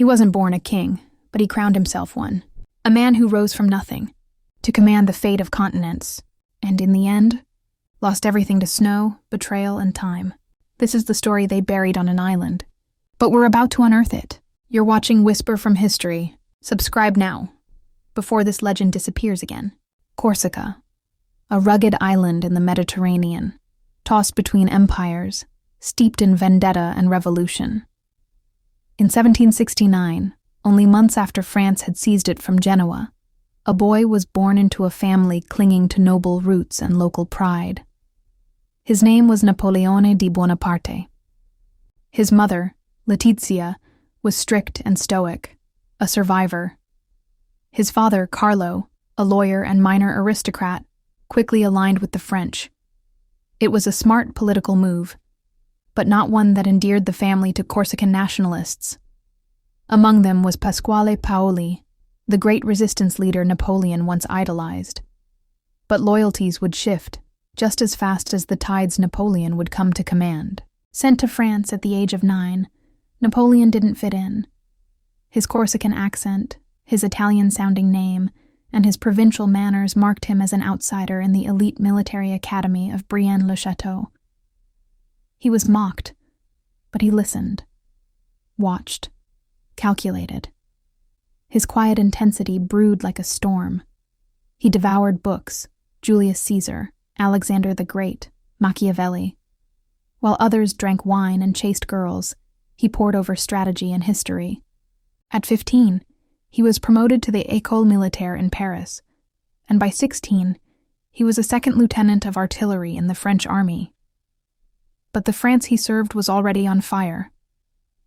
He wasn't born a king, but he crowned himself one. A man who rose from nothing, to command the fate of continents, and in the end, lost everything to snow, betrayal, and time. This is the story they buried on an island. But we're about to unearth it. You're watching Whisper from History. Subscribe now, before this legend disappears again. Corsica, a rugged island in the Mediterranean, tossed between empires, steeped in vendetta and revolution. In 1769, only months after France had seized it from Genoa, a boy was born into a family clinging to noble roots and local pride. His name was Napoleon Bonaparte. His mother, Letizia, was strict and stoic, a survivor. His father, Carlo, a lawyer and minor aristocrat, quickly aligned with the French. It was a smart political move, but not one that endeared the family to Corsican nationalists. Among them was Pasquale Paoli, the great resistance leader Napoleon once idolized. But loyalties would shift, just as fast as the tides Napoleon would come to command. Sent to France at the age of 9, Napoleon didn't fit in. His Corsican accent, his Italian-sounding name, and his provincial manners marked him as an outsider in the elite military academy of Brienne-le-Château. He was mocked, but he listened, watched, calculated. His quiet intensity brewed like a storm. He devoured books, Julius Caesar, Alexander the Great, Machiavelli. While others drank wine and chased girls, he pored over strategy and history. At 15, he was promoted to the École Militaire in Paris, and by 16, he was a second lieutenant of artillery in the French army. But the France he served was already on fire.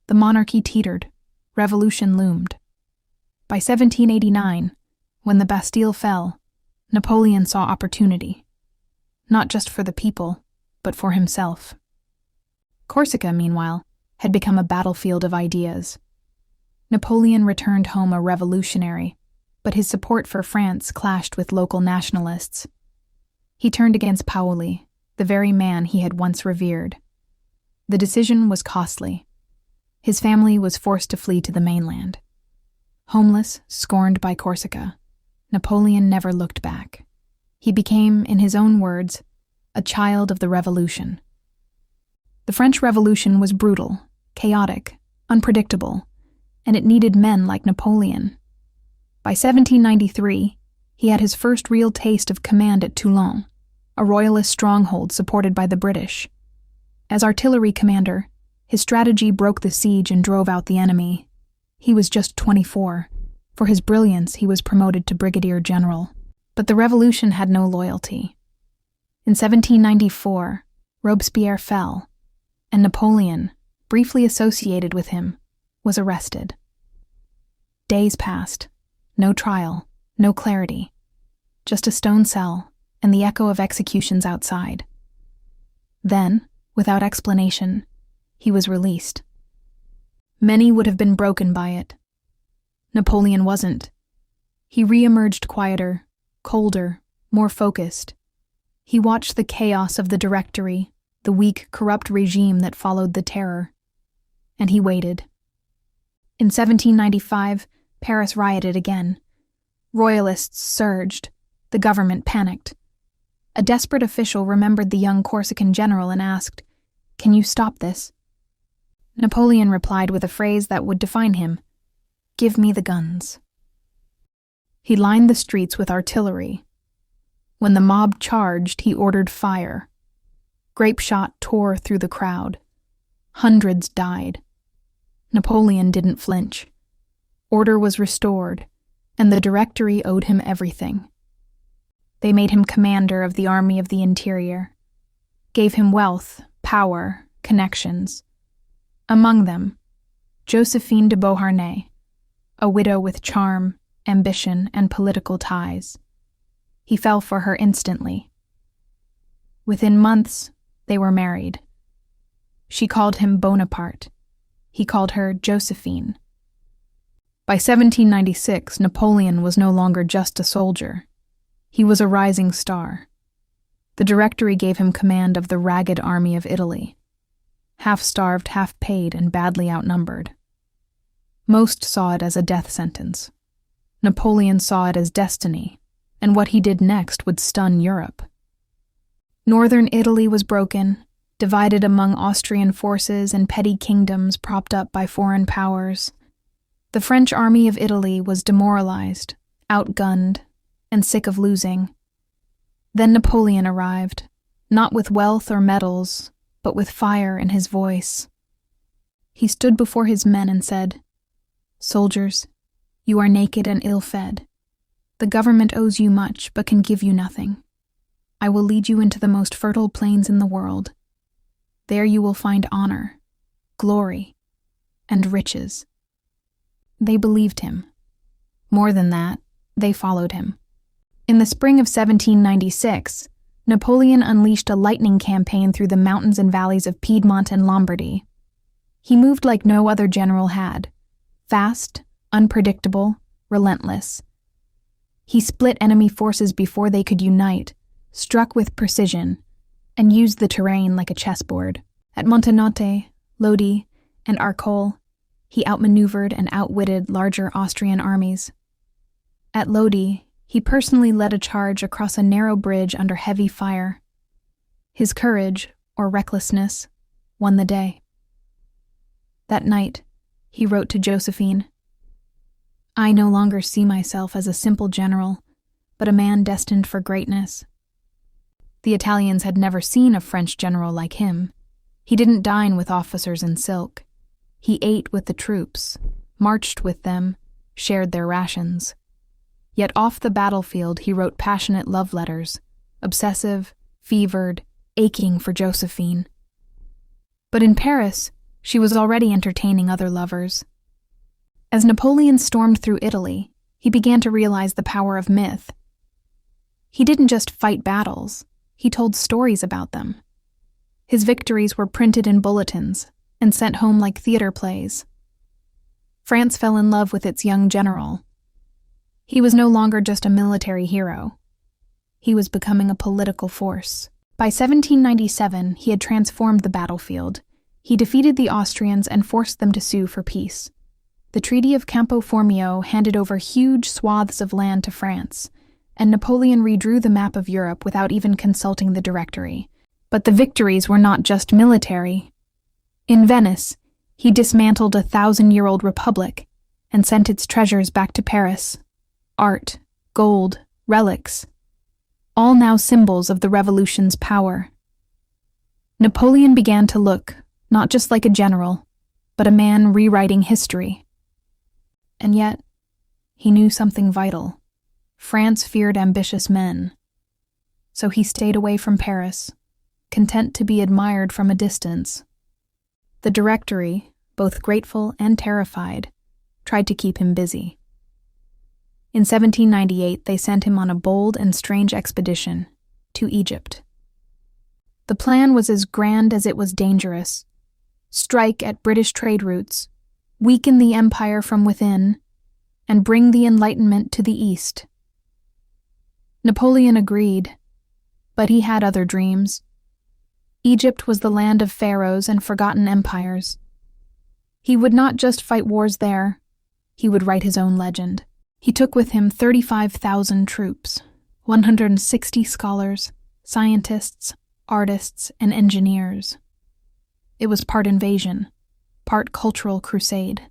The monarchy teetered, revolution loomed. By 1789, when the Bastille fell, Napoleon saw opportunity, not just for the people, but for himself. Corsica, meanwhile, had become a battlefield of ideas. Napoleon returned home a revolutionary, but his support for France clashed with local nationalists. He turned against Paoli, the very man he had once revered. The decision was costly. His family was forced to flee to the mainland. Homeless, scorned by Corsica, Napoleon never looked back. He became, in his own words, a child of the revolution. The French Revolution was brutal, chaotic, unpredictable, and it needed men like Napoleon. By 1793, he had his first real taste of command at Toulon, a royalist stronghold supported by the British. As artillery commander, his strategy broke the siege and drove out the enemy. He was just 24. For his brilliance, he was promoted to brigadier general. But the revolution had no loyalty. In 1794, Robespierre fell, and Napoleon, briefly associated with him, was arrested. Days passed. No trial, no clarity. Just a stone cell and the echo of executions outside. Then, without explanation, he was released. Many would have been broken by it. Napoleon wasn't. He re-emerged quieter, colder, more focused. He watched the chaos of the Directory, the weak, corrupt regime that followed the terror. And he waited. In 1795, Paris rioted again. Royalists surged. The government panicked. A desperate official remembered the young Corsican general and asked, "Can you stop this?" Napoleon replied with a phrase that would define him, "Give me the guns." He lined the streets with artillery. When the mob charged, he ordered fire. Grape shot tore through the crowd. Hundreds died. Napoleon didn't flinch. Order was restored, and the Directory owed him everything. They made him commander of the Army of the Interior, gave him wealth, power, connections. Among them, Josephine de Beauharnais, a widow with charm, ambition, and political ties. He fell for her instantly. Within months, they were married. She called him Bonaparte. He called her Josephine. By 1796, Napoleon was no longer just a soldier. He was a rising star. The Directory gave him command of the ragged army of Italy, half-starved, half-paid, and badly outnumbered. Most saw it as a death sentence. Napoleon saw it as destiny, and what he did next would stun Europe. Northern Italy was broken, divided among Austrian forces and petty kingdoms propped up by foreign powers. The French army of Italy was demoralized, outgunned, and sick of losing. Then Napoleon arrived, not with wealth or medals, but with fire in his voice. He stood before his men and said, "Soldiers, you are naked and ill-fed. The government owes you much, but can give you nothing. I will lead you into the most fertile plains in the world. There you will find honor, glory, and riches." They believed him. More than that, they followed him. In the spring of 1796, Napoleon unleashed a lightning campaign through the mountains and valleys of Piedmont and Lombardy. He moved like no other general had, fast, unpredictable, relentless. He split enemy forces before they could unite, struck with precision, and used the terrain like a chessboard. At Montenotte, Lodi, and Arcole, he outmaneuvered and outwitted larger Austrian armies. At Lodi, he personally led a charge across a narrow bridge under heavy fire. His courage, or recklessness, won the day. That night, he wrote to Josephine, "I no longer see myself as a simple general, but a man destined for greatness." The Italians had never seen a French general like him. He didn't dine with officers in silk. He ate with the troops, marched with them, shared their rations. Yet off the battlefield he wrote passionate love letters, obsessive, fevered, aching for Josephine. But in Paris, she was already entertaining other lovers. As Napoleon stormed through Italy, he began to realize the power of myth. He didn't just fight battles, he told stories about them. His victories were printed in bulletins and sent home like theater plays. France fell in love with its young general. He was no longer just a military hero. He was becoming a political force. By 1797, he had transformed the battlefield. He defeated the Austrians and forced them to sue for peace. The Treaty of Campo Formio handed over huge swaths of land to France, and Napoleon redrew the map of Europe without even consulting the Directory. But the victories were not just military. In Venice, he dismantled a 1,000-year-old republic and sent its treasures back to Paris. Art, gold, relics, all now symbols of the revolution's power. Napoleon began to look not just like a general, but a man rewriting history. And yet, he knew something vital. France feared ambitious men. So he stayed away from Paris, content to be admired from a distance. The Directory, both grateful and terrified, tried to keep him busy. In 1798, they sent him on a bold and strange expedition to Egypt. The plan was as grand as it was dangerous. Strike at British trade routes, weaken the empire from within, and bring the Enlightenment to the East. Napoleon agreed, but he had other dreams. Egypt was the land of pharaohs and forgotten empires. He would not just fight wars there, he would write his own legend. He took with him 35,000 troops, 160 scholars, scientists, artists, and engineers. It was part invasion, part cultural crusade.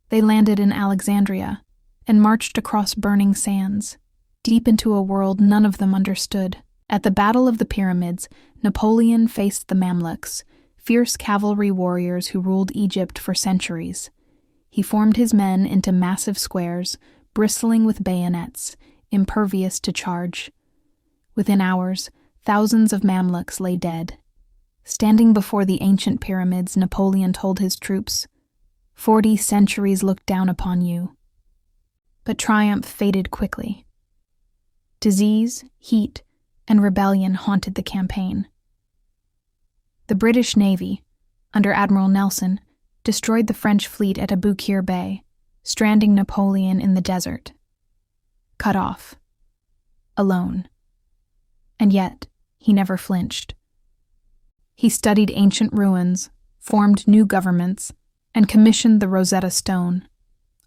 They landed in Alexandria and marched across burning sands, deep into a world none of them understood. At the Battle of the Pyramids, Napoleon faced the Mamluks, fierce cavalry warriors who ruled Egypt for centuries. He formed his men into massive squares, bristling with bayonets, impervious to charge. Within hours, thousands of Mamluks lay dead. Standing before the ancient pyramids, Napoleon told his troops, 40 centuries looked down upon you. But triumph faded quickly. Disease, heat, and rebellion haunted the campaign. The British Navy, under Admiral Nelson, destroyed the French fleet at Aboukir Bay, stranding Napoleon in the desert. Cut off. Alone. And yet, he never flinched. He studied ancient ruins, formed new governments, and commissioned the Rosetta Stone.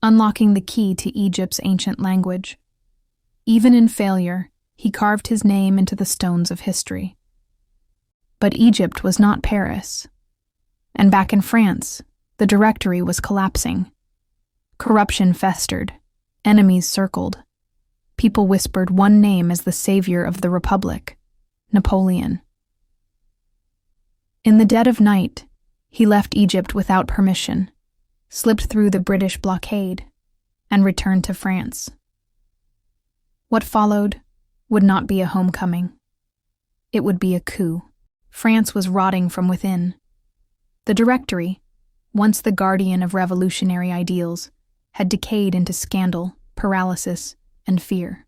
unlocking the key to Egypt's ancient language. Even in failure, he carved his name into the stones of history. But Egypt was not Paris. And back in France, the Directory was collapsing. Corruption festered. Enemies circled. People whispered one name as the savior of the Republic: Napoleon. In the dead of night, he left Egypt without permission, slipped through the British blockade, and returned to France. What followed would not be a homecoming. It would be a coup. France was rotting from within. The Directory, once the guardian of revolutionary ideals, had decayed into scandal, paralysis, and fear.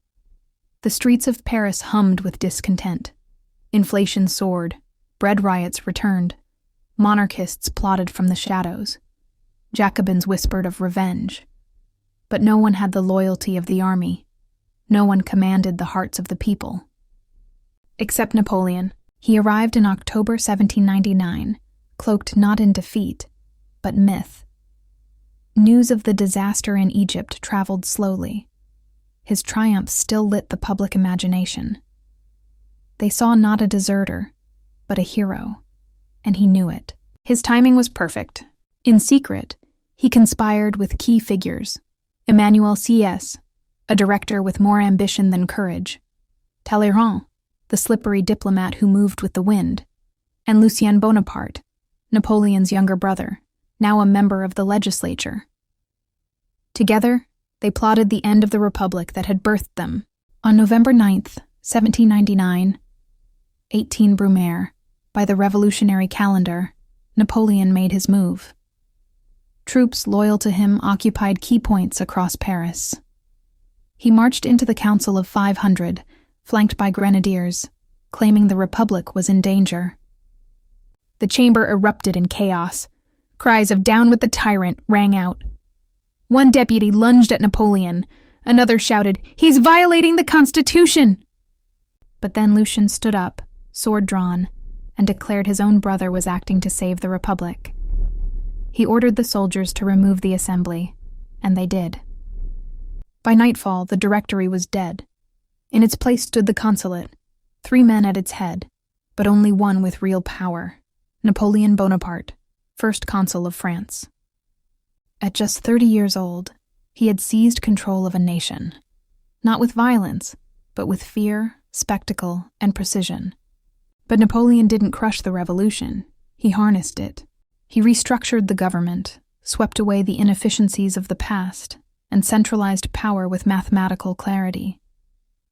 The streets of Paris hummed with discontent. Inflation soared, bread riots returned, monarchists plotted from the shadows, Jacobins whispered of revenge. But no one had the loyalty of the army. No one commanded the hearts of the people. Except Napoleon. He arrived in October 1799, cloaked not in defeat, but myth. News of the disaster in Egypt traveled slowly. His triumph still lit the public imagination. They saw not a deserter, but a hero, and he knew it. His timing was perfect. In secret, he conspired with key figures: Emmanuel C.S., a director with more ambition than courage; Talleyrand, the slippery diplomat who moved with the wind; and Napoleon Bonaparte, Napoleon's younger brother, now a member of the legislature. Together, they plotted the end of the republic that had birthed them. On November 9th, 1799, 18 Brumaire, by the revolutionary calendar, Napoleon made his move. Troops loyal to him occupied key points across Paris. He marched into the Council of 500, flanked by grenadiers, claiming the Republic was in danger. The chamber erupted in chaos. Cries of "Down with the tyrant" rang out. One deputy lunged at Napoleon. Another shouted, "He's violating the Constitution!" But then Lucien stood up, sword drawn, and declared his own brother was acting to save the Republic. He ordered the soldiers to remove the assembly, and they did. By nightfall, the Directory was dead. In its place stood the consulate, 3 men at its head, but only one with real power: Napoleon Bonaparte, first consul of France. At just 30 years old, he had seized control of a nation, not with violence, but with fear, spectacle, and precision. But Napoleon didn't crush the revolution. He harnessed it. He restructured the government, swept away the inefficiencies of the past, and centralized power with mathematical clarity.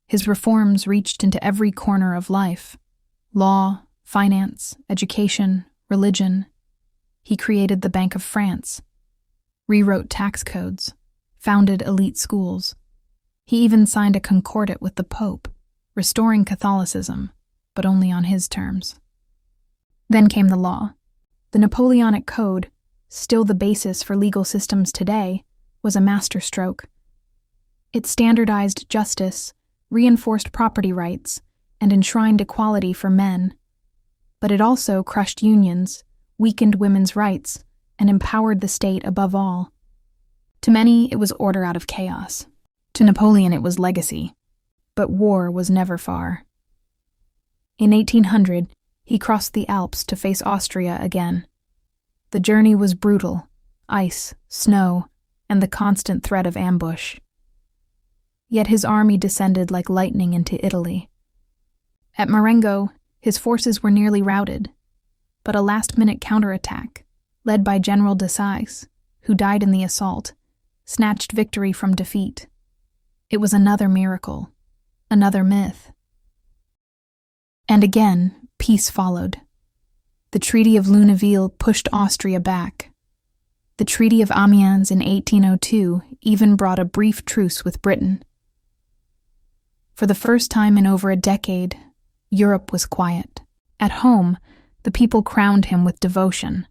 His reforms reached into every corner of life: law, finance, education, religion. He created the Bank of France, rewrote tax codes, founded elite schools. He even signed a concordat with the Pope, restoring Catholicism, but only on his terms. Then came the law. The Napoleonic Code, still the basis for legal systems today, was a masterstroke. It standardized justice, reinforced property rights, and enshrined equality for men. But it also crushed unions, weakened women's rights, and empowered the state above all. To many, it was order out of chaos. To Napoleon, it was legacy. But war was never far. In 1800, he crossed the Alps to face Austria again. The journey was brutal: ice, snow, and the constant threat of ambush. Yet his army descended like lightning into Italy. At Marengo, his forces were nearly routed, but a last-minute counterattack, led by General Desais, who died in the assault, snatched victory from defeat. It was another miracle, another myth. And again, peace followed. The Treaty of Lunéville pushed Austria back. The Treaty of Amiens in 1802 even brought a brief truce with Britain. For the first time in over a decade, Europe was quiet. At home, the people crowned him with devotion.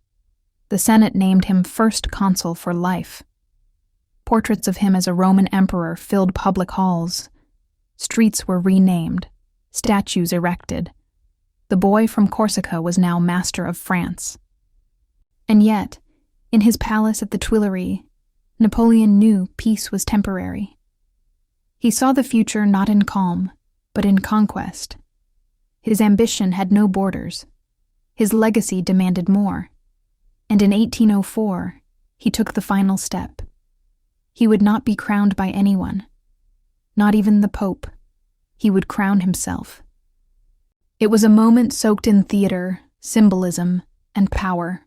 The Senate named him first consul for life. Portraits of him as a Roman emperor filled public halls. Streets were renamed, statues erected. The boy from Corsica was now master of France. And yet, in his palace at the Tuileries, Napoleon knew peace was temporary. He saw the future not in calm, but in conquest. His ambition had no borders. His legacy demanded more. And in 1804, he took the final step. He would not be crowned by anyone, not even the Pope. He would crown himself. It was a moment soaked in theater, symbolism, and power.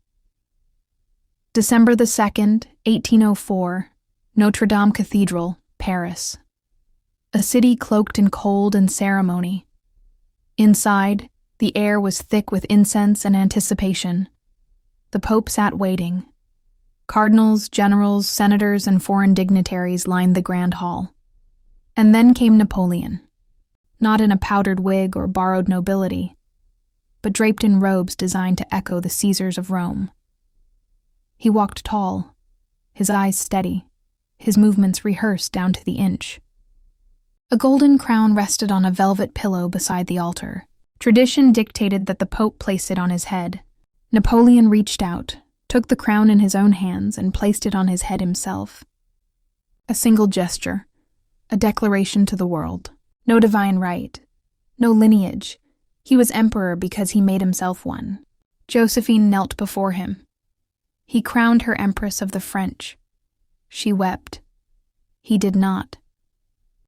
December the 2nd, 1804, Notre Dame Cathedral, Paris. A city cloaked in cold and ceremony. Inside, the air was thick with incense and anticipation. The Pope sat waiting. Cardinals, generals, senators, and foreign dignitaries lined the grand hall. And then came Napoleon, not in a powdered wig or borrowed nobility, but draped in robes designed to echo the Caesars of Rome. He walked tall, his eyes steady, his movements rehearsed down to the inch. A golden crown rested on a velvet pillow beside the altar. Tradition dictated that the Pope place it on his head. Napoleon reached out, took the crown in his own hands, and placed it on his head himself. A single gesture, a declaration to the world. No divine right, no lineage. He was emperor because he made himself one. Josephine knelt before him. He crowned her Empress of the French. She wept. He did not.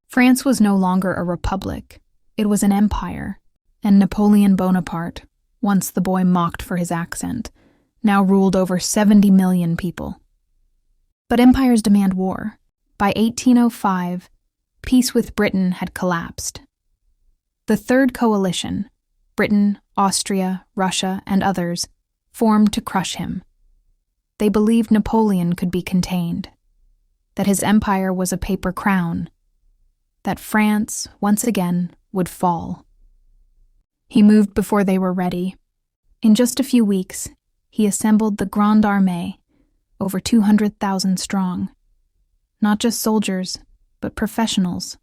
France was no longer a republic. It was an empire, and Napoleon Bonaparte, once the boy mocked for his accent, now ruled over 70 million people. But empires demand war. By 1805, peace with Britain had collapsed. The Third Coalition, Britain, Austria, Russia, and others, formed to crush him. They believed Napoleon could be contained, that his empire was a paper crown, that France, once again, would fall. He moved before they were ready. In just a few weeks, he assembled the Grande Armée, over 200,000 strong. Not just soldiers, but professionals.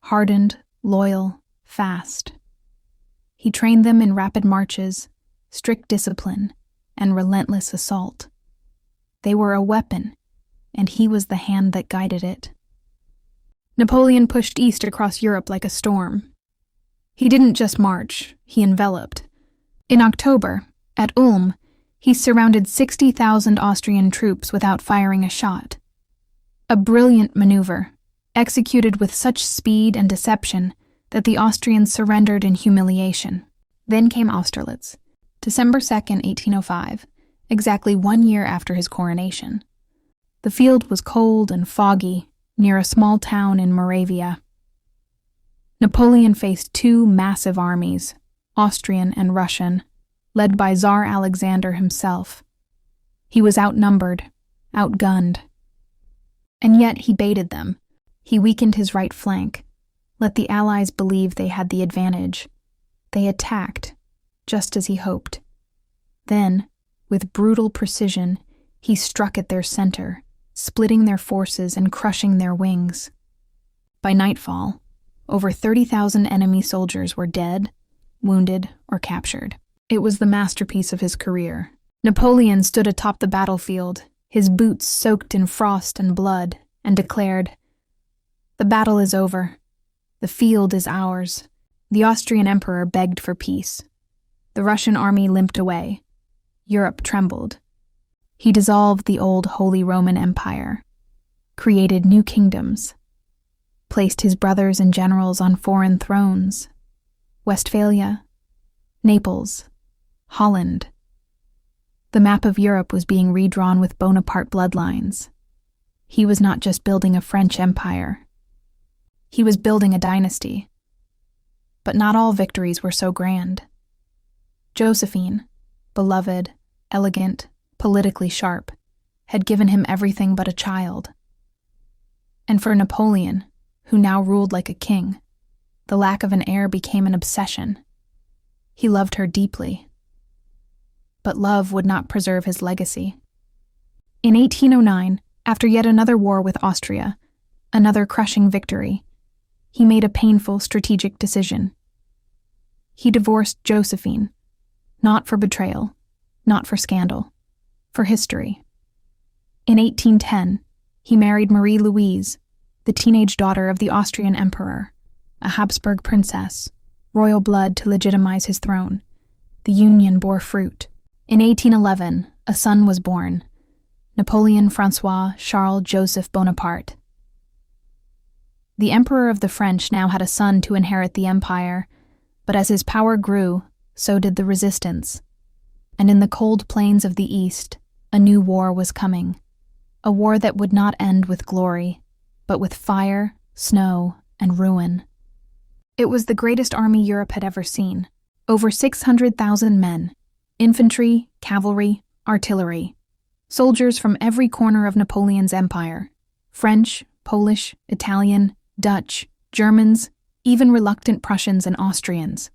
Hardened, loyal, fast. He trained them in rapid marches, strict discipline, and relentless assault. They were a weapon, and he was the hand that guided it. Napoleon pushed east across Europe like a storm. He didn't just march, he enveloped. In October, at Ulm, he surrounded 60,000 Austrian troops without firing a shot. A brilliant maneuver, executed with such speed and deception that the Austrians surrendered in humiliation. Then came Austerlitz, December 2nd, 1805, exactly 1 year after his coronation. The field was cold and foggy, near a small town in Moravia. Napoleon faced two massive armies, Austrian and Russian, led by Tsar Alexander himself. He was outnumbered, outgunned. And yet he baited them. He weakened his right flank, let the Allies believe they had the advantage. They attacked, just as he hoped. Then, with brutal precision, he struck at their center, splitting their forces and crushing their wings. By nightfall, over 30,000 enemy soldiers were dead, wounded, or captured. It was the masterpiece of his career. Napoleon stood atop the battlefield, his boots soaked in frost and blood, and declared, "The battle is over. The field is ours." The Austrian emperor begged for peace. The Russian army limped away. Europe trembled. He dissolved the old Holy Roman Empire, created new kingdoms, placed his brothers and generals on foreign thrones: Westphalia, Naples, Holland. The map of Europe was being redrawn with Bonaparte bloodlines. He was not just building a French empire. He was building a dynasty. But not all victories were so grand. Josephine, beloved, elegant, politically sharp, had given him everything but a child. And for Napoleon, who now ruled like a king, the lack of an heir became an obsession. He loved her deeply. But love would not preserve his legacy. In 1809, after yet another war with Austria, another crushing victory, he made a painful strategic decision. He divorced Josephine, not for betrayal, not for scandal, for history. In 1810, He married Marie Louise, the teenage daughter of the Austrian emperor, a Habsburg princess, royal blood to legitimize his throne. The union bore fruit. In 1811, a son was born, Napoleon Francois Charles Joseph Bonaparte. The Emperor of the French now had a son to inherit the empire, but as his power grew, so did the resistance. And in the cold plains of the East, a new war was coming, a war that would not end with glory, but with fire, snow, and ruin. It was the greatest army Europe had ever seen. Over 600,000 men, infantry, cavalry, artillery, soldiers from every corner of Napoleon's empire, French, Polish, Italian, Dutch, Germans, even reluctant Prussians and Austrians.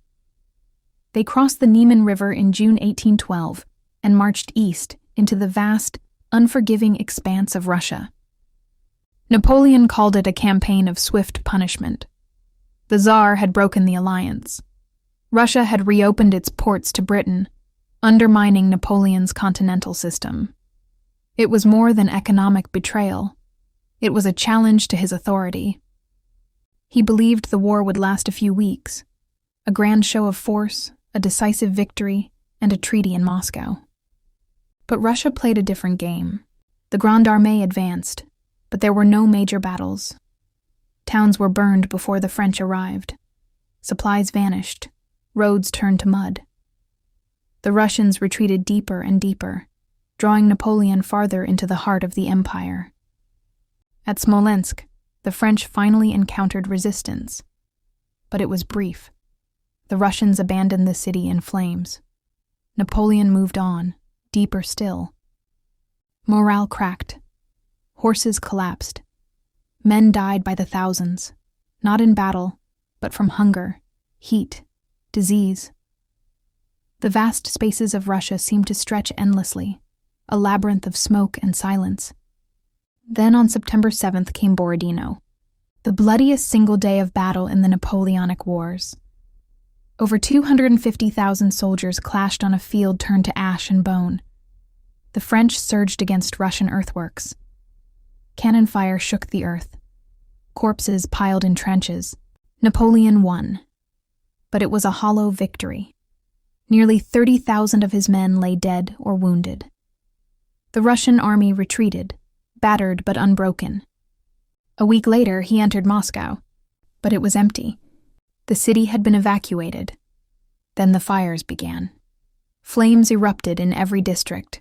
They crossed the Niemen River in June 1812 and marched east into the vast, unforgiving expanse of Russia. Napoleon called it a campaign of swift punishment. The Tsar had broken the alliance. Russia had reopened its ports to Britain, undermining Napoleon's continental system. It was more than economic betrayal. It was a challenge to his authority. He believed the war would last a few weeks, a grand show of force, a decisive victory, and a treaty in Moscow. But Russia played a different game. The Grande Armée advanced, but there were no major battles. Towns were burned before the French arrived. Supplies vanished. Roads turned to mud. The Russians retreated deeper and deeper, drawing Napoleon farther into the heart of the empire. At Smolensk, the French finally encountered resistance. But it was brief. The Russians abandoned the city in flames. Napoleon moved on, deeper still. Morale cracked. Horses collapsed. Men died by the thousands, not in battle, but from hunger, heat, disease. The vast spaces of Russia seemed to stretch endlessly, a labyrinth of smoke and silence. Then on September 7th came Borodino, the bloodiest single day of battle in the Napoleonic Wars. Over 250,000 soldiers clashed on a field turned to ash and bone. The French surged against Russian earthworks. Cannon fire shook the earth. Corpses piled in trenches. Napoleon won. But it was a hollow victory. Nearly 30,000 of his men lay dead or wounded. The Russian army retreated, battered but unbroken. A week later, he entered Moscow, but it was empty. The city had been evacuated. Then the fires began. Flames erupted in every district.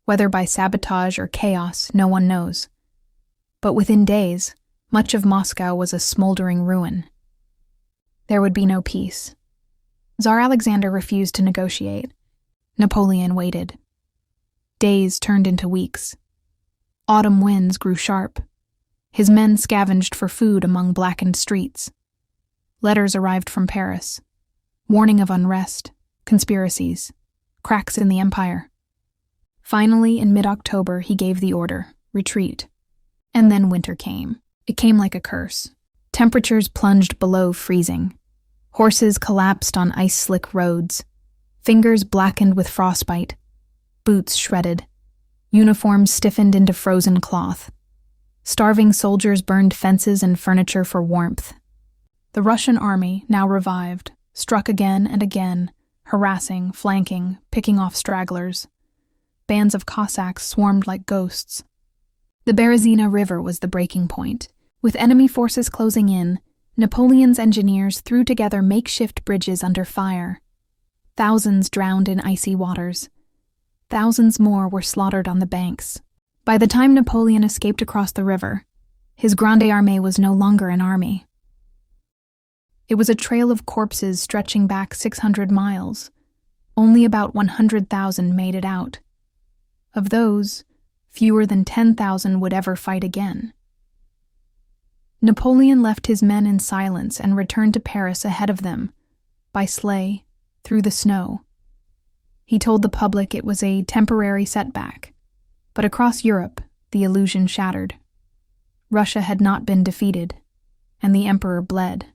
Whether by sabotage or chaos, no one knows. But within days, much of Moscow was a smoldering ruin. There would be no peace. Tsar Alexander refused to negotiate. Napoleon waited. Days turned into weeks. Autumn winds grew sharp. His men scavenged for food among blackened streets. Letters arrived from Paris, warning of unrest, conspiracies, cracks in the empire. Finally, in mid-October, he gave the order, retreat. And then winter came. It came like a curse. Temperatures plunged below freezing. Horses collapsed on ice-slick roads. Fingers blackened with frostbite. Boots shredded. Uniforms stiffened into frozen cloth. Starving soldiers burned fences and furniture for warmth. The Russian army, now revived, struck again and again, harassing, flanking, picking off stragglers. Bands of Cossacks swarmed like ghosts. The Berezina River was the breaking point. With enemy forces closing in, Napoleon's engineers threw together makeshift bridges under fire. Thousands drowned in icy waters. Thousands more were slaughtered on the banks. By the time Napoleon escaped across the river, his Grande Armée was no longer an army. It was a trail of corpses stretching back 600 miles. Only about 100,000 made it out. Of those, fewer than 10,000 would ever fight again. Napoleon left his men in silence and returned to Paris ahead of them, by sleigh, through the snow. He told the public it was a temporary setback, but across Europe, the illusion shattered. Russia had not been defeated, and the emperor bled.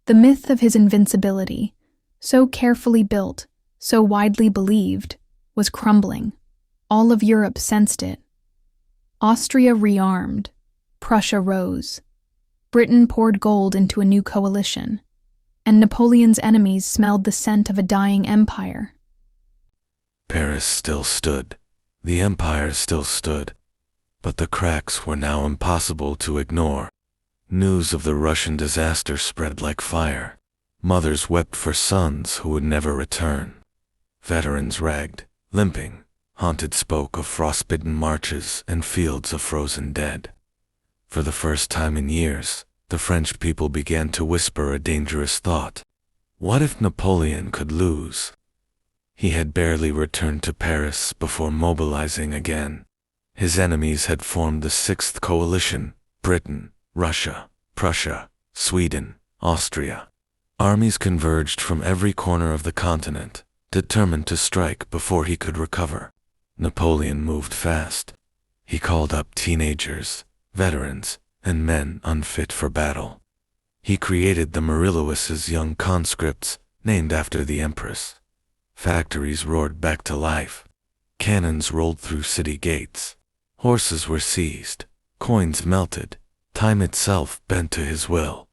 The myth of his invincibility, so carefully built, so widely believed, was crumbling. All of Europe sensed it. Austria rearmed. Prussia rose. Britain poured gold into a new coalition. And Napoleon's enemies smelled the scent of a dying empire. Paris still stood. The empire still stood. But the cracks were now impossible to ignore. News of the Russian disaster spread like fire. Mothers wept for sons who would never return. Veterans ragged, limping, haunted spoke of frostbitten marches and fields of frozen dead. For the first time in years, the French people began to whisper a dangerous thought. What if Napoleon could lose? He had barely returned to Paris before mobilizing again. His enemies had formed the Sixth Coalition: Britain, Russia, Prussia, Sweden, Austria. Armies converged from every corner of the continent, determined to strike before he could recover. Napoleon moved fast. He called up teenagers, veterans, and men unfit for battle. He created the Marillois' young conscripts, named after the Empress. Factories roared back to life. Cannons rolled through city gates. Horses were seized. Coins melted. Time itself bent to his will.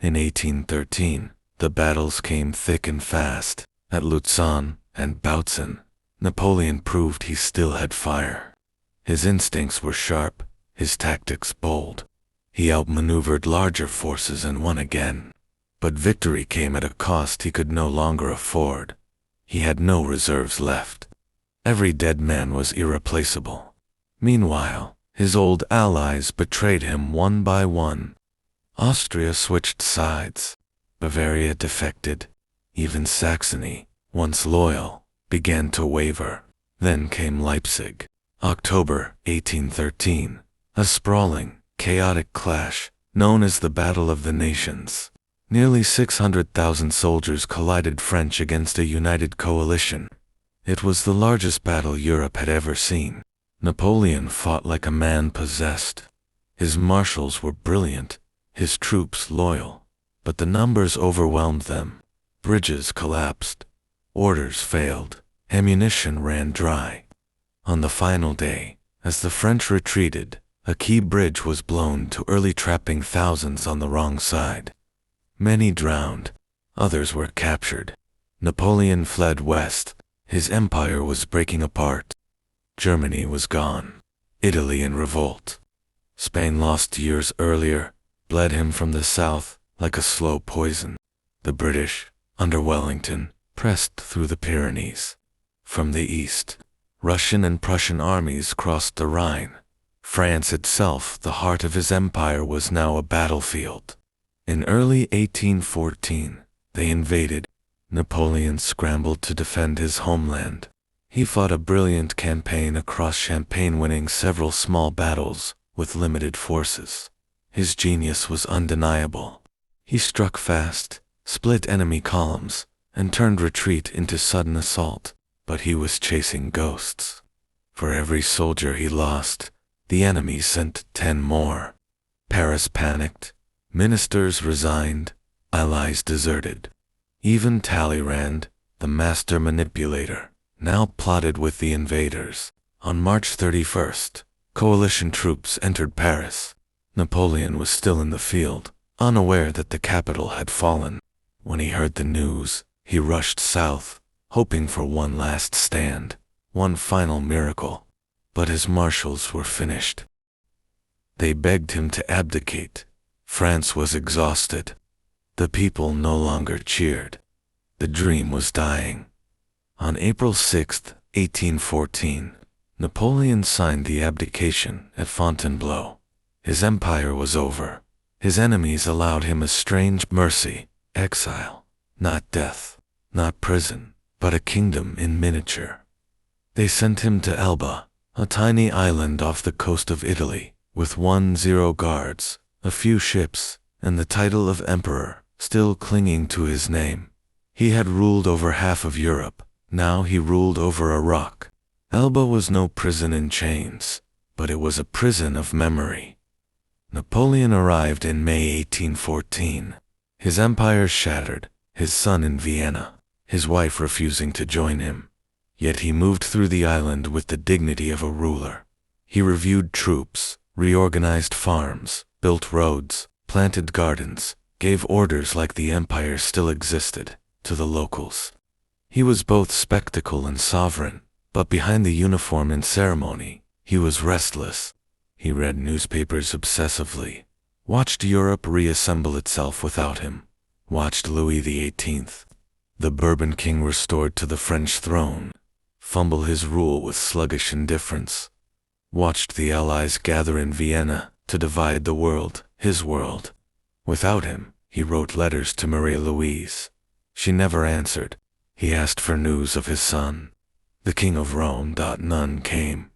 In 1813, the battles came thick and fast. At Lutzen and Bautzen, Napoleon proved he still had fire. His instincts were sharp, his tactics bold. He outmaneuvered larger forces and won again. But victory came at a cost he could no longer afford. He had no reserves left. Every dead man was irreplaceable. Meanwhile, his old allies betrayed him one by one. Austria switched sides. Bavaria defected. Even Saxony, once loyal, began to waver. Then came Leipzig. October 1813, a sprawling, chaotic clash, known as the Battle of the Nations. Nearly 600,000 soldiers collided French against a united coalition. It was the largest battle Europe had ever seen. Napoleon fought like a man possessed. His marshals were brilliant, his troops loyal, but the numbers overwhelmed them. Bridges collapsed, orders failed, ammunition ran dry. On the final day, as the French retreated, a key bridge was blown to early, trapping thousands on the wrong side. Many drowned, others were captured. Napoleon fled west. His empire was breaking apart. Germany was gone. Italy in revolt. Spain, lost years earlier, bled him from the south like a slow poison. The British, under Wellington, pressed through the Pyrenees. From the east, Russian and Prussian armies crossed the Rhine. France itself, the heart of his empire, was now a battlefield. In early 1814, they invaded. Napoleon scrambled to defend his homeland. He fought a brilliant campaign across Champagne, winning several small battles with limited forces. His genius was undeniable. He struck fast, split enemy columns, and turned retreat into sudden assault, but he was chasing ghosts. For every soldier he lost, the enemy sent 10 more. Paris panicked. Ministers resigned. Allies deserted. Even Talleyrand, the master manipulator, now plotted with the invaders. On March 31st, coalition troops entered Paris. Napoleon was still in the field, unaware that the capital had fallen. When he heard the news, he rushed south, hoping for one last stand, one final miracle. But his marshals were finished. They begged him to abdicate. France was exhausted. The people no longer cheered. The dream was dying. On April 6, 1814, Napoleon signed the abdication at Fontainebleau. His empire was over. His enemies allowed him a strange mercy, exile, not death, not prison, but a kingdom in miniature. They sent him to Elba, a tiny island off the coast of Italy, with 10 guards, a few ships, and the title of emperor still clinging to his name. He had ruled over half of Europe. Now he ruled over a rock. Elba was no prison in chains, but it was a prison of memory. Napoleon arrived in May 1814. His empire shattered, his son in Vienna, his wife refusing to join him. Yet he moved through the island with the dignity of a ruler. He reviewed troops, reorganized farms, built roads, planted gardens, gave orders like the empire still existed, to the locals. He was both spectacle and sovereign, but behind the uniform and ceremony, he was restless. He read newspapers obsessively, watched Europe reassemble itself without him, watched Louis XVIII, the Bourbon king restored to the French throne, fumble his rule with sluggish indifference, watched the Allies gather in Vienna to divide the world, his world. Without him, he wrote letters to Marie-Louise. She never answered. He asked for news of his son, the King of Rome. None came.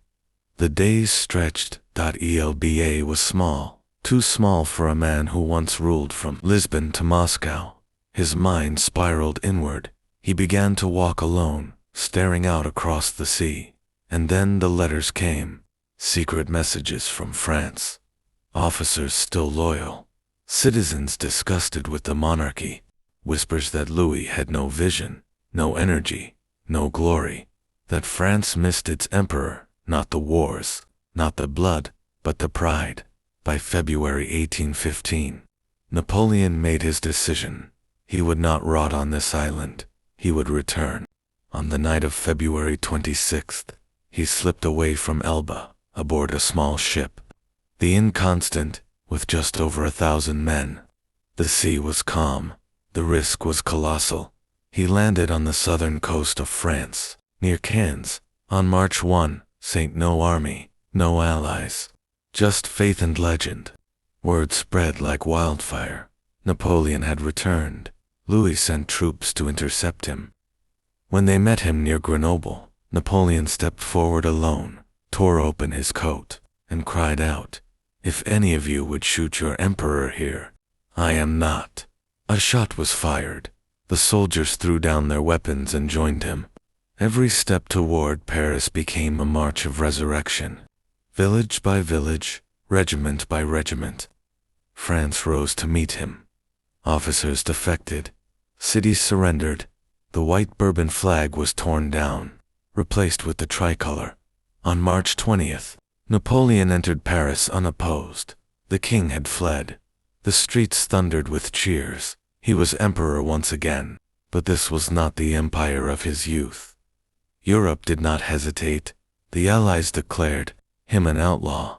The days stretched. Elba was small, too small for a man who once ruled from Lisbon to Moscow. His mind spiraled inward. He began to walk alone, staring out across the sea. And then the letters came. Secret messages from France. Officers still loyal. Citizens disgusted with the monarchy. Whispers that Louis had no vision, no energy, no glory. That France missed its emperor, not the wars, not the blood, but the pride. By February 1815, Napoleon made his decision. He would not rot on this island. He would return. On the night of February 26th, he slipped away from Elba, aboard a small ship, the Inconstant, with just over 1,000 men. The sea was calm. The risk was colossal. He landed on the southern coast of France, near Cannes, on March 1. No army, no allies, just faith and legend. Word spread like wildfire. Napoleon had returned. Louis sent troops to intercept him. When they met him near Grenoble, Napoleon stepped forward alone, tore open his coat, and cried out, "If any of you would shoot your emperor here, I am not." A shot was fired. The soldiers threw down their weapons and joined him. Every step toward Paris became a march of resurrection. Village by village, regiment by regiment, France rose to meet him. Officers defected. Cities surrendered. The white Bourbon flag was torn down, replaced with the tricolor. On March 20th, Napoleon entered Paris unopposed. The king had fled. The streets thundered with cheers. He was emperor once again, but this was not the empire of his youth. Europe did not hesitate. The Allies declared him an outlaw.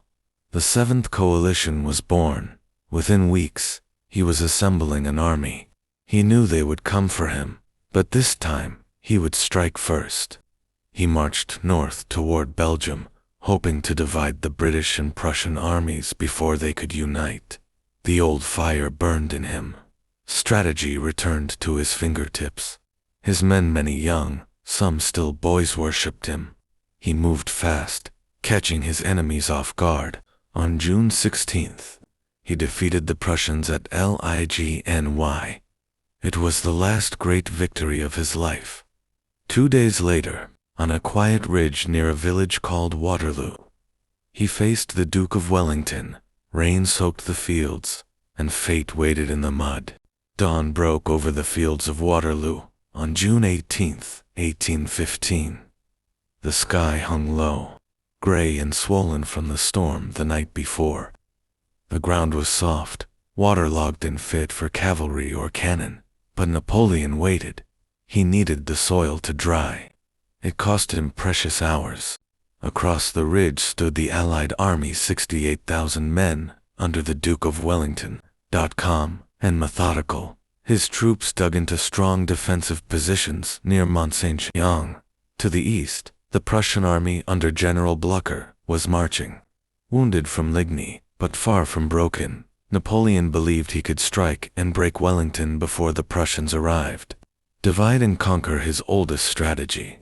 The Seventh Coalition was born. Within weeks, he was assembling an army. He knew they would come for him, but this time, he would strike first. He marched north toward Belgium, hoping to divide the British and Prussian armies before they could unite. The old fire burned in him. Strategy returned to his fingertips. His men, many young, some still boys, worshipped him. He moved fast, catching his enemies off guard. On June 16th, he defeated the Prussians at Ligny. It was the last great victory of his life. 2 days later, on a quiet ridge near a village called Waterloo, he faced the Duke of Wellington. Rain soaked the fields, and fate waited in the mud. Dawn broke over the fields of Waterloo on June 18th, 1815. The sky hung low, gray and swollen from the storm the night before. The ground was soft, waterlogged and fit for cavalry or cannon, but Napoleon waited. He needed the soil to dry. It cost him precious hours. Across the ridge stood the Allied army, 68,000 men, under the Duke of Wellington. Calm and methodical, his troops dug into strong defensive positions near Mont Saint-Jean. To the east, the Prussian army under General Blücher was marching. Wounded from Ligny, but far from broken, Napoleon believed he could strike and break Wellington before the Prussians arrived. Divide and conquer, his oldest strategy.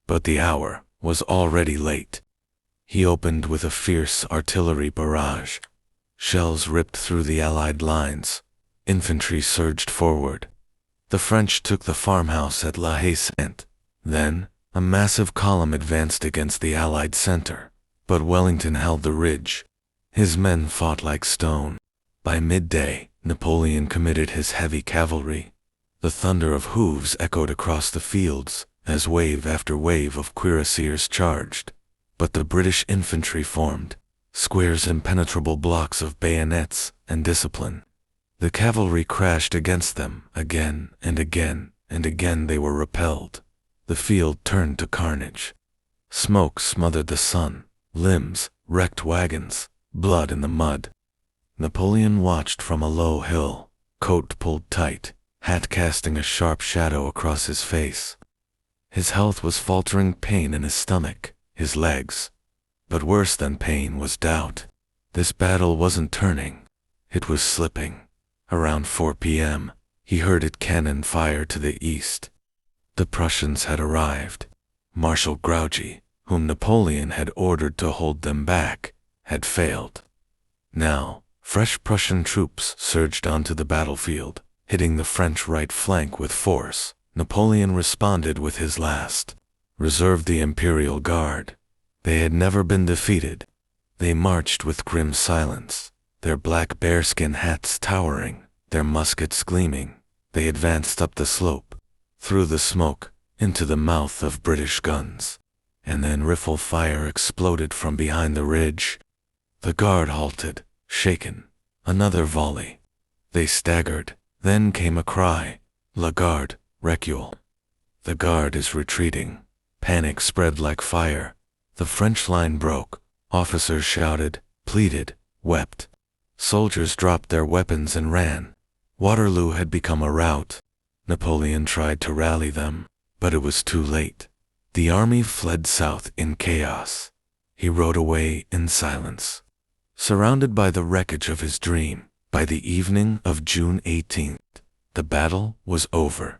But the hour was already late. He opened with a fierce artillery barrage. Shells ripped through the Allied lines. Infantry surged forward. The French took the farmhouse at La Haye-Saint. Then, a massive column advanced against the Allied center. But Wellington held the ridge. His men fought like stone. By midday, Napoleon committed his heavy cavalry. The thunder of hooves echoed across the fields as wave after wave of cuirassiers charged. But the British infantry formed, squares impenetrable blocks of bayonets and discipline. The cavalry crashed against them again and again, and again they were repelled. The field turned to carnage. Smoke smothered the sun, limbs, wrecked wagons, blood in the mud. Napoleon watched from a low hill, coat pulled tight, hat casting a sharp shadow across his face. His health was faltering, pain in his stomach, his legs. But worse than pain was doubt. This battle wasn't turning, it was slipping. Around 4 p.m., he heard it cannon fire to the east. The Prussians had arrived. Marshal Grouchy, whom Napoleon had ordered to hold them back, had failed. Now, fresh Prussian troops surged onto the battlefield, hitting the French right flank with force. Napoleon responded with his last reserve, the Imperial Guard. They had never been defeated. They marched with grim silence, their black bearskin hats towering, their muskets gleaming. They advanced up the slope, through the smoke, into the mouth of British guns. And then rifle fire exploded from behind the ridge. The guard halted, shaken. Another volley. They staggered. Then came a cry, "La Garde, recule." The guard is retreating. Panic spread like fire. The French line broke. Officers shouted, pleaded, wept. Soldiers dropped their weapons and ran. Waterloo had become a rout. Napoleon tried to rally them, but it was too late. The army fled south in chaos. He rode away in silence. Surrounded by the wreckage of his dream, by the evening of June 18th, the battle was over.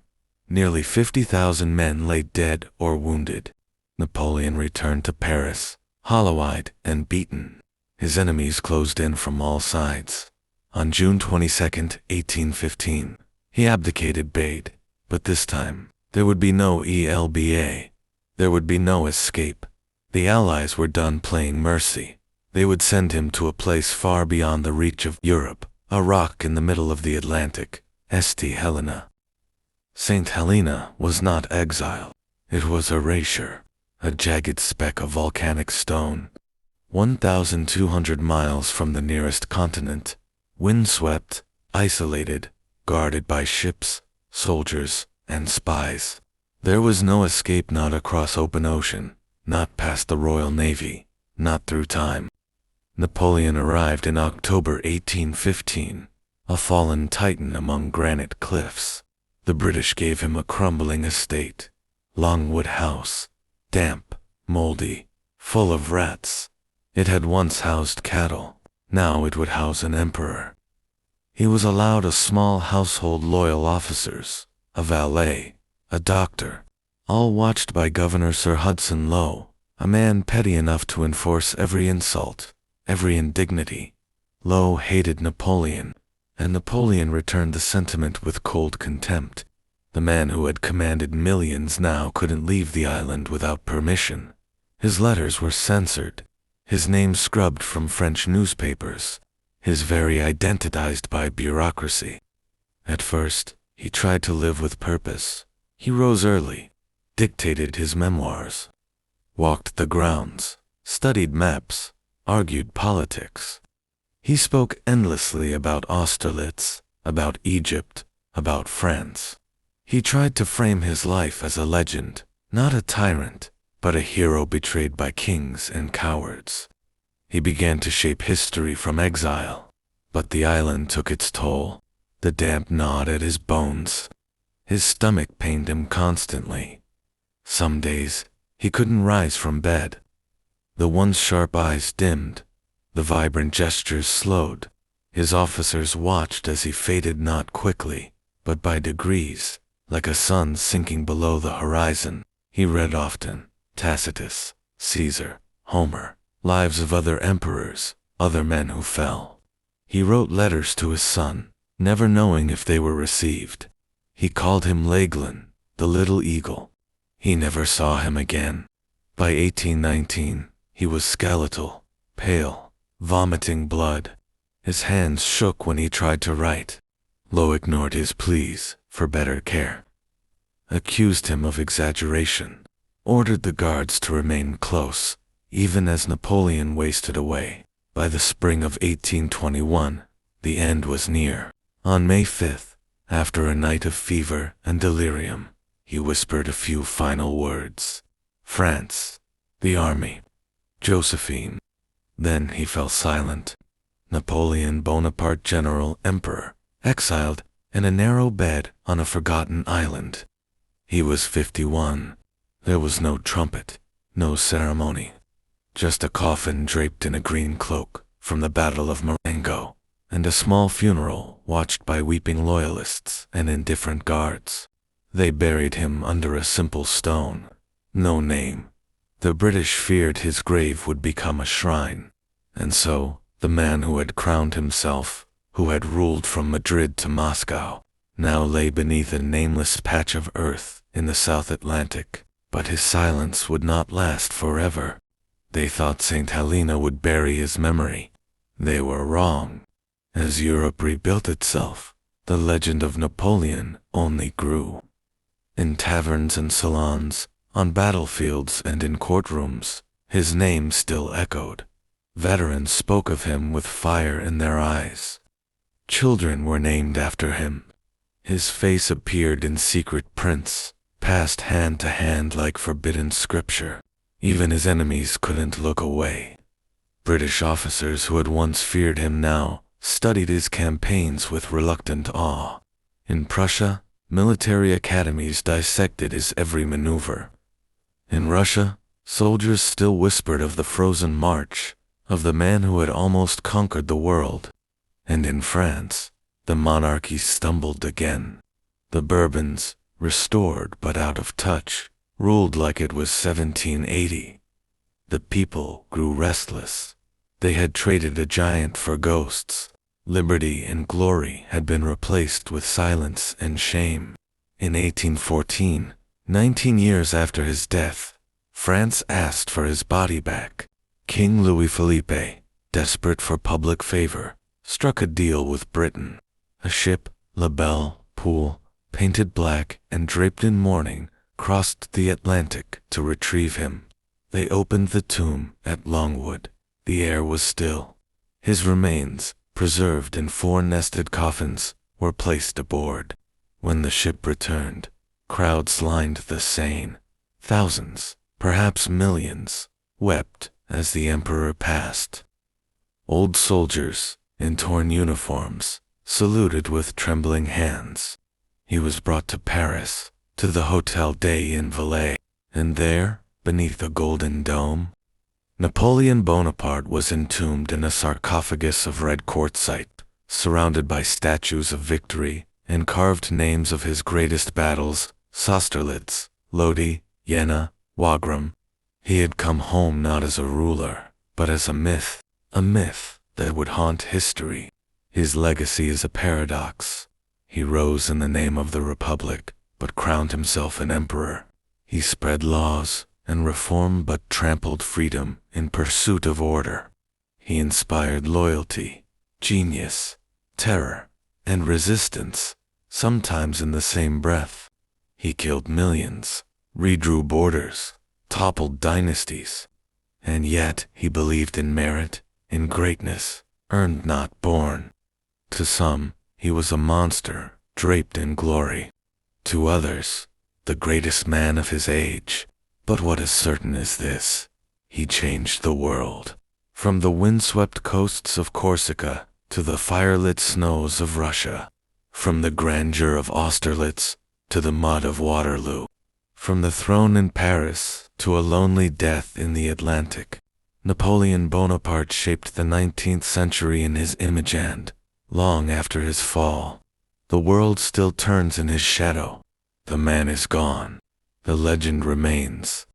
Nearly 50,000 men lay dead or wounded. Napoleon returned to Paris, hollow-eyed and beaten. His enemies closed in from all sides. On June 22, 1815, he abdicated, bade, but this time, there would be no ELBA. There would be no escape. The Allies were done playing mercy. They would send him to a place far beyond the reach of Europe, a rock in the middle of the Atlantic, St. Helena. St. Helena was not exile. It was erasure, a jagged speck of volcanic stone. 1,200 miles from the nearest continent, windswept, isolated, guarded by ships, soldiers, and spies. There was no escape, not across open ocean, not past the Royal Navy, not through time. Napoleon arrived in October 1815, a fallen titan among granite cliffs. The British gave him a crumbling estate, Longwood House, damp, moldy, full of rats. It had once housed cattle, now it would house an emperor. He was allowed a small household, loyal officers, a valet, a doctor, all watched by Governor Sir Hudson Lowe, a man petty enough to enforce every insult, every indignity. Lowe hated Napoleon, and Napoleon returned the sentiment with cold contempt. The man who had commanded millions now couldn't leave the island without permission. His letters were censored, his name scrubbed from French newspapers, his very identitized by bureaucracy. At first, he tried to live with purpose. He rose early, dictated his memoirs, walked the grounds, studied maps, argued politics. He spoke endlessly about Austerlitz, about Egypt, about France. He tried to frame his life as a legend, not a tyrant, but a hero betrayed by kings and cowards. He began to shape history from exile, but the island took its toll. The damp gnawed at his bones. His stomach pained him constantly. Some days, he couldn't rise from bed. The once sharp eyes dimmed, the vibrant gestures slowed. His officers watched as he faded, not quickly, but by degrees, like a sun sinking below the horizon. He read often, Tacitus, Caesar, Homer, lives of other emperors, other men who fell. He wrote letters to his son, never knowing if they were received. He called him L'Aiglon, the little eagle. He never saw him again. By 1819, he was skeletal, pale, vomiting blood. His hands shook when he tried to write. Lowe ignored his pleas for better care, accused him of exaggeration, ordered the guards to remain close, even as Napoleon wasted away. By the spring of 1821, the end was near. On May 5th, after a night of fever and delirium, he whispered a few final words. France, the army, Josephine. Then he fell silent. Napoleon Bonaparte, general, emperor, exiled in a narrow bed on a forgotten island. He was 51. There was no trumpet, no ceremony, just a coffin draped in a green cloak from the Battle of Marengo, and a small funeral watched by weeping loyalists and indifferent guards. They buried him under a simple stone. No name. The British feared his grave would become a shrine. And so, the man who had crowned himself, who had ruled from Madrid to Moscow, now lay beneath a nameless patch of earth in the South Atlantic. But his silence would not last forever. They thought St. Helena would bury his memory. They were wrong. As Europe rebuilt itself, the legend of Napoleon only grew. In taverns and salons, on battlefields and in courtrooms, his name still echoed. Veterans spoke of him with fire in their eyes. Children were named after him. His face appeared in secret prints, passed hand to hand like forbidden scripture. Even his enemies couldn't look away. British officers who had once feared him now studied his campaigns with reluctant awe. In Prussia, military academies dissected his every maneuver. In Russia, soldiers still whispered of the frozen march, of the man who had almost conquered the world. And in France, the monarchy stumbled again. The Bourbons, restored but out of touch, ruled like it was 1780. The people grew restless. They had traded a giant for ghosts. Liberty and glory had been replaced with silence and shame. In 1814, 19 years after his death, France asked for his body back. King Louis Philippe, desperate for public favor, struck a deal with Britain. A ship, La Belle Poule, painted black and draped in mourning, crossed the Atlantic to retrieve him. They opened the tomb at Longwood. The air was still. His remains, preserved in 4 nested coffins, were placed aboard. When the ship returned, crowds lined the Seine. Thousands, perhaps millions, wept as the emperor passed. Old soldiers, in torn uniforms, saluted with trembling hands. He was brought to Paris, to the Hôtel des Invalides, and there, beneath a golden dome, Napoleon Bonaparte was entombed in a sarcophagus of red quartzite, surrounded by statues of victory and carved names of his greatest battles: Austerlitz, Lodi, Jena, Wagram. He had come home not as a ruler, but as a myth that would haunt history. His legacy is a paradox. He rose in the name of the Republic, but crowned himself an emperor. He spread laws and reform, but trampled freedom in pursuit of order. He inspired loyalty, genius, terror, and resistance, sometimes in the same breath. He killed millions, redrew borders, toppled dynasties, and yet he believed in merit, in greatness, earned not born. To some, he was a monster, draped in glory. To others, the greatest man of his age. But what is certain is this: he changed the world. From the windswept coasts of Corsica to the firelit snows of Russia. From the grandeur of Austerlitz to the mud of Waterloo. From the throne in Paris to a lonely death in the Atlantic. Napoleon Bonaparte shaped the 19th century in his image, and, long after his fall, the world still turns in his shadow. The man is gone. The legend remains.